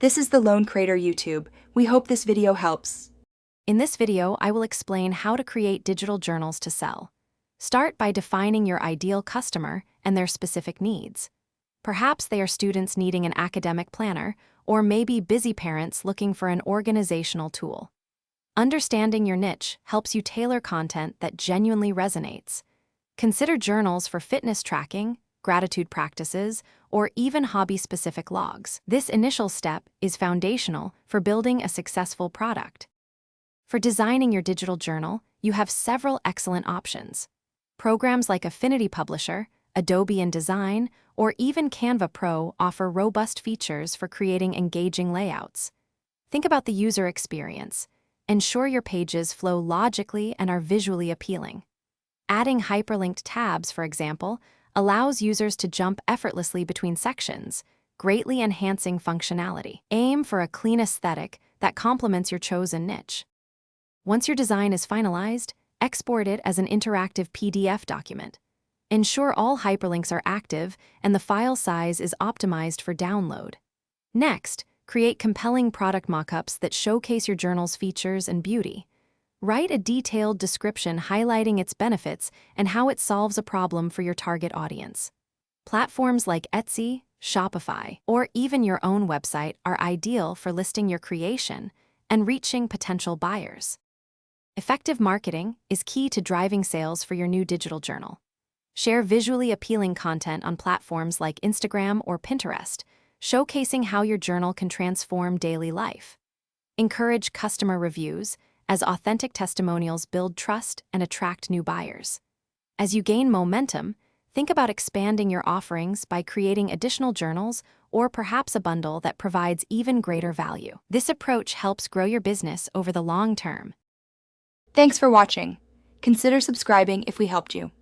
This is the Lone Crater YouTube. We hope this video helps. In this video, I will explain how to create digital journals to sell. Start by defining your ideal customer and their specific needs. Perhaps they are students needing an academic planner, or maybe busy parents looking for an organizational tool. Understanding your niche helps you tailor content that genuinely resonates. Consider journals for fitness tracking, gratitude practices, or even hobby-specific logs. This initial step is foundational for building a successful product. For designing your digital journal, you have several excellent options. Programs like Affinity Publisher, Adobe InDesign, or even Canva Pro offer robust features for creating engaging layouts. Think about the user experience. Ensure your pages flow logically and are visually appealing. Adding hyperlinked tabs, for example, allows users to jump effortlessly between sections, greatly enhancing functionality. Aim for a clean aesthetic that complements your chosen niche. Once your design is finalized, export it as an interactive PDF document. Ensure all hyperlinks are active and the file size is optimized for download. Next, create compelling product mockups that showcase your journal's features and beauty. Write a detailed description highlighting its benefits and how it solves a problem for your target audience. Platforms like Etsy, Shopify, or even your own website are ideal for listing your creation and reaching potential buyers. Effective marketing is key to driving sales for your new digital journal. Share visually appealing content on platforms like Instagram or Pinterest, showcasing how your journal can transform daily life. Encourage customer reviews, as authentic testimonials build trust and attract new buyers. As you gain momentum, think about expanding your offerings by creating additional journals or perhaps a bundle that provides even greater value. This approach helps grow your business over the long term. Thanks for watching. Consider subscribing if we helped you.